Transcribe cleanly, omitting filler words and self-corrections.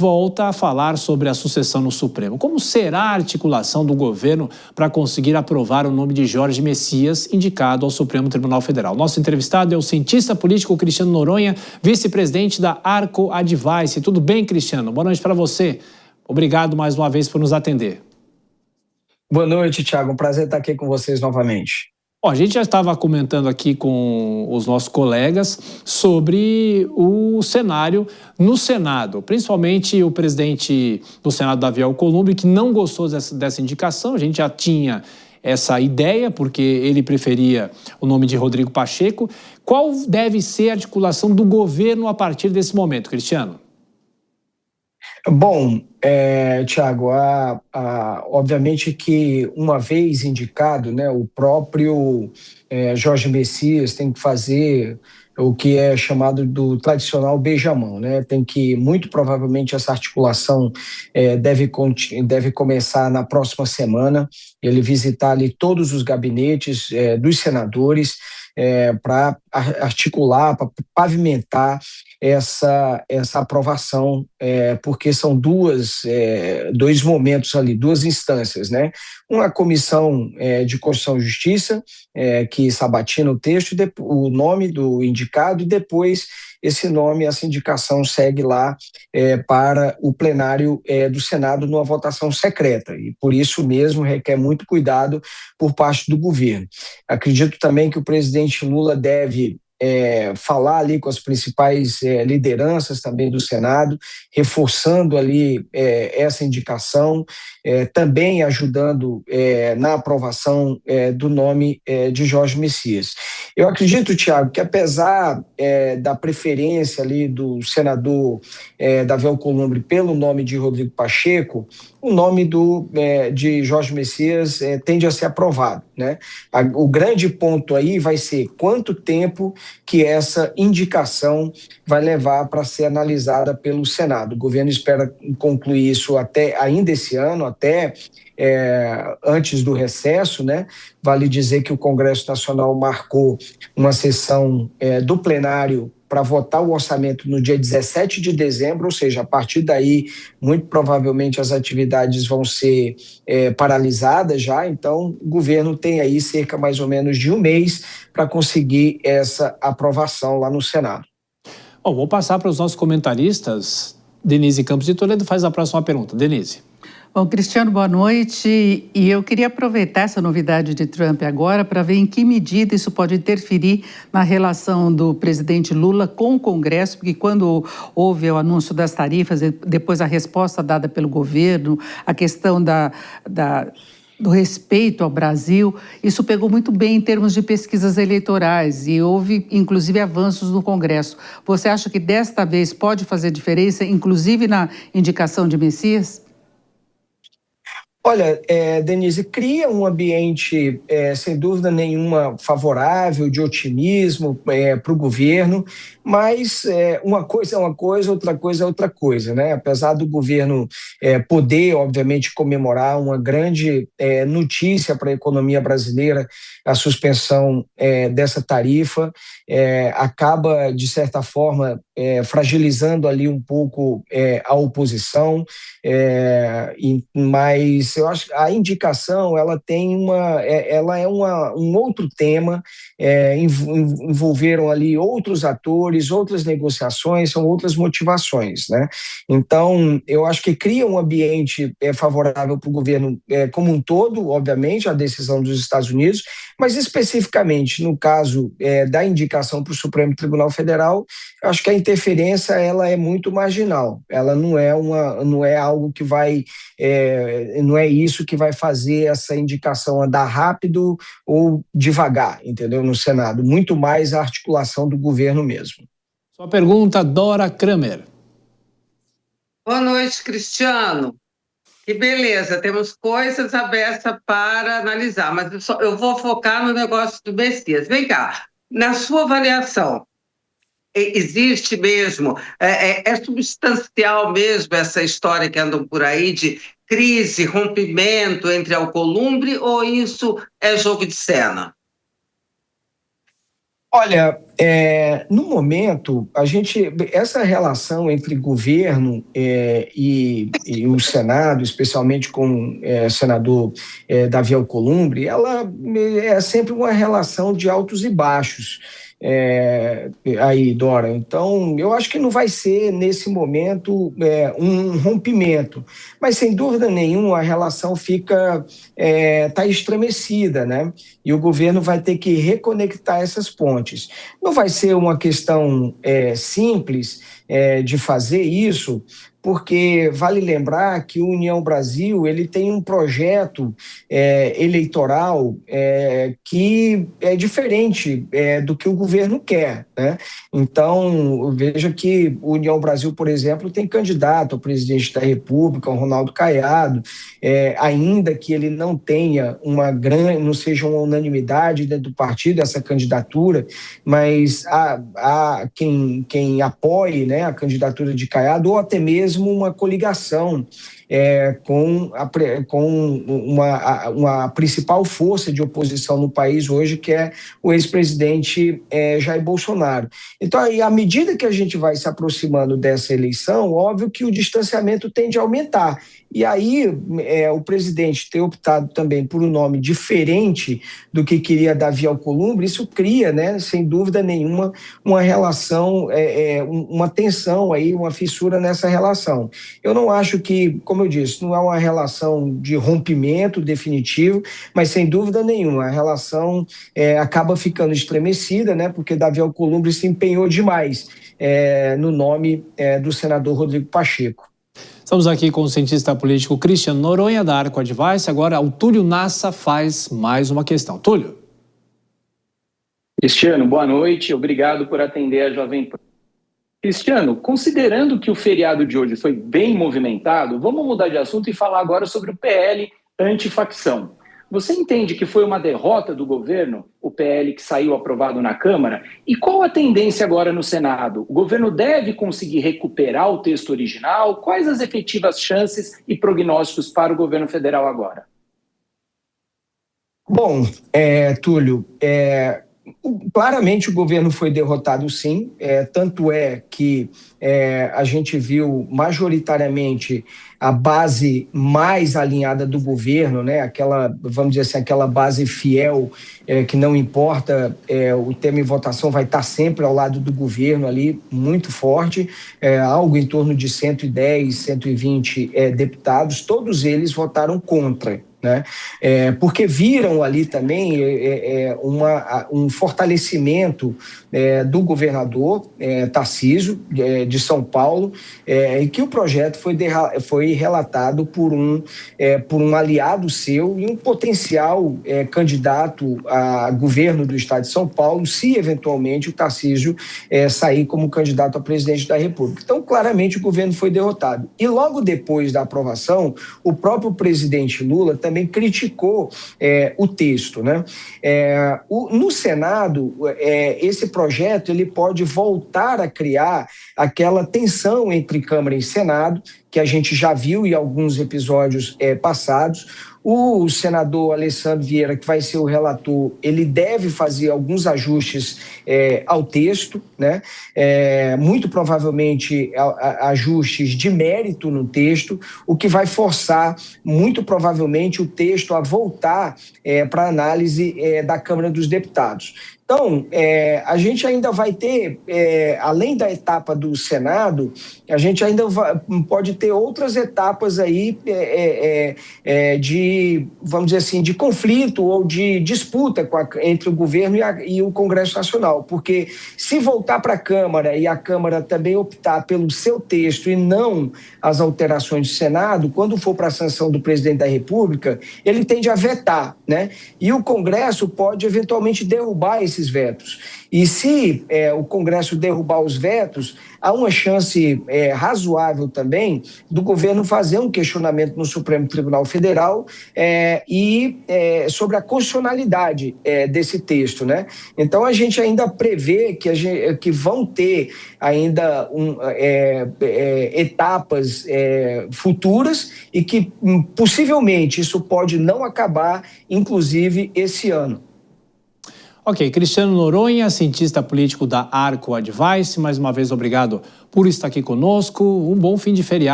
volta a falar sobre a sucessão no Supremo. Como será a articulação do governo para conseguir aprovar o nome de Jorge Messias, indicado ao Supremo Tribunal Federal? Nosso entrevistado é o cientista político Cristiano Noronha, vice-presidente da Arco Advice. Tudo bem, Cristiano? Boa noite para você. Obrigado mais uma vez por nos atender. Boa noite, Thiago. Um prazer estar aqui com vocês novamente. A gente já estava comentando aqui com os nossos colegas sobre o cenário no Senado, principalmente o presidente do Senado, Davi Alcolumbre, que não gostou dessa indicação. A gente já tinha essa ideia, porque ele preferia o nome de Rodrigo Pacheco. Qual deve ser a articulação do governo a partir desse momento, Cristiano? Bom, Thiago, obviamente que uma vez indicado, né, o próprio Jorge Messias tem que fazer o que é chamado do tradicional beijamão, né? Tem que, muito provavelmente, essa articulação deve começar na próxima semana, ele visitar ali todos os gabinetes dos senadores, para articular, para pavimentar essa aprovação, porque são dois momentos ali, duas instâncias, né? Uma comissão de Constituição e Justiça, que sabatina o texto, o nome do indicado, e depois esse nome, essa indicação segue lá para o plenário do Senado numa votação secreta, e por isso mesmo requer muito cuidado por parte do governo. Acredito também que o presidente Lula deve falar ali com as principais lideranças também do Senado, reforçando ali essa indicação, também ajudando na aprovação do nome de Jorge Messias. Eu acredito, Thiago, que apesar da preferência ali do senador Davi Alcolumbre pelo nome de Rodrigo Pacheco, o nome de Jorge Messias tende a ser aprovado, né? O grande ponto aí vai ser quanto tempo que essa indicação vai levar para ser analisada pelo Senado. O governo espera concluir isso ainda esse ano, até antes do recesso, né? Vale dizer que o Congresso Nacional marcou uma sessão do plenário para votar o orçamento no dia 17 de dezembro, ou seja, a partir daí, muito provavelmente as atividades vão ser paralisadas já, então o governo tem aí cerca mais ou menos de um mês para conseguir essa aprovação lá no Senado. Bom, vou passar para os nossos comentaristas. Denise Campos de Toledo faz a próxima pergunta. Denise. Bom, Cristiano, boa noite. E eu queria aproveitar essa novidade de Trump agora para ver em que medida isso pode interferir na relação do presidente Lula com o Congresso, porque quando houve o anúncio das tarifas, depois a resposta dada pelo governo, a questão do respeito ao Brasil, isso pegou muito bem em termos de pesquisas eleitorais e houve, inclusive, avanços no Congresso. Você acha que desta vez pode fazer diferença, inclusive na indicação de Messias? Olha, Denise, cria um ambiente, sem dúvida nenhuma, favorável, de otimismo para o governo, mas uma coisa é uma coisa, outra coisa é outra coisa, né? Apesar do governo poder, obviamente, comemorar uma grande notícia para a economia brasileira, a suspensão dessa tarifa, acaba, de certa forma, fragilizando ali um pouco a oposição, mas eu acho que a indicação ela é um outro tema, envolveram ali outros atores, outras negociações, são outras motivações, né? Então, eu acho que cria um ambiente favorável para o governo como um todo, obviamente, a decisão dos Estados Unidos, mas especificamente no caso da indicação para o Supremo Tribunal Federal, eu acho que a interferência ela é muito marginal, ela não é algo que vai, não é isso que vai fazer essa indicação andar rápido ou devagar, entendeu? No Senado, muito mais a articulação do governo mesmo. Sua pergunta, Dora Kramer. Boa noite, Cristiano. Que beleza, temos coisas abertas para analisar, mas eu vou focar no negócio do Messias. Vem cá, na sua avaliação, existe mesmo, é substancial mesmo essa história que andam por aí de crise, rompimento entre Alcolumbre, ou isso é jogo de cena? Olha, No momento, essa relação entre governo e o Senado, especialmente com o senador Davi Alcolumbre, ela é sempre uma relação de altos e baixos. Aí, Dora. Então, eu acho que não vai ser, nesse momento, um rompimento. Mas, sem dúvida nenhuma, a relação tá estremecida, né? E o governo vai ter que reconectar essas pontes. Não vai ser uma questão simples de fazer isso, porque vale lembrar que o União Brasil ele tem um projeto eleitoral que é diferente do que o governo quer, né? Então, veja que o União Brasil, por exemplo, tem candidato ao presidente da República, o Ronaldo Caiado, ainda que ele não tenha não seja uma unanimidade dentro do partido essa candidatura, mas há quem apoie, né, a candidatura de Caiado, ou até mesmo uma coligação com uma principal força de oposição no país hoje, que é o ex-presidente Jair Bolsonaro. Então, aí, à medida que a gente vai se aproximando dessa eleição, óbvio que o distanciamento tende a aumentar. E aí o presidente ter optado também por um nome diferente do que queria Davi Alcolumbre, isso cria, né, sem dúvida nenhuma, uma relação, uma tensão, aí, uma fissura nessa relação. Eu não acho que, como eu disse, não é uma relação de rompimento definitivo, mas sem dúvida nenhuma, a relação acaba ficando estremecida, né, porque Davi Alcolumbre se empenhou demais no nome do senador Rodrigo Pacheco. Estamos aqui com o cientista político Cristiano Noronha, da Arco Advice. Agora, o Túlio Nassa faz mais uma questão. Túlio. Cristiano, boa noite. Obrigado por atender a Jovem Pan. Cristiano, considerando que o feriado de hoje foi bem movimentado, vamos mudar de assunto e falar agora sobre o PL antifacção. Você entende que foi uma derrota do governo, o PL que saiu aprovado na Câmara? E qual a tendência agora no Senado? O governo deve conseguir recuperar o texto original? Quais as efetivas chances e prognósticos para o governo federal agora? Bom, Túlio, claramente o governo foi derrotado, sim, tanto é que a gente viu majoritariamente a base mais alinhada do governo, né? Aquela, vamos dizer assim, aquela base fiel, que não importa, o tema em votação vai estar sempre ao lado do governo ali, muito forte, algo em torno de 110, 120 deputados, todos eles votaram contra, né? Porque viram ali também um fortalecimento do governador Tarcísio, de São Paulo, e que o projeto foi relatado por um aliado seu e um potencial candidato a governo do estado de São Paulo, se eventualmente o Tarcísio sair como candidato a presidente da República. Então, claramente, o governo foi derrotado. E logo depois da aprovação, o próprio presidente Lula também criticou o texto, né? No Senado, esse projeto ele pode voltar a criar aquela tensão entre Câmara e Senado, que a gente já viu em alguns episódios passados. O senador Alessandro Vieira, que vai ser o relator, ele deve fazer alguns ajustes ao texto, né? Muito provavelmente ajustes de mérito no texto, o que vai forçar, muito provavelmente, o texto a voltar para análise da Câmara dos Deputados. Então, a gente ainda vai ter, além da etapa do Senado, a gente ainda pode ter outras etapas aí de, vamos dizer assim, de conflito ou de disputa entre o governo e o Congresso Nacional, porque se voltar para a Câmara e a Câmara também optar pelo seu texto e não as alterações do Senado, quando for para a sanção do presidente da República, ele tende a vetar, né? E o Congresso pode eventualmente derrubar esses vetos. E se o Congresso derrubar os vetos, há uma chance razoável também do governo fazer um questionamento no Supremo Tribunal Federal sobre a constitucionalidade desse texto, né? Então, a gente ainda prevê que vão ter ainda etapas futuras e que possivelmente isso pode não acabar, inclusive, esse ano. Ok, Cristiano Noronha, cientista político da Arco Advice, mais uma vez obrigado por estar aqui conosco. Um bom fim de feriado.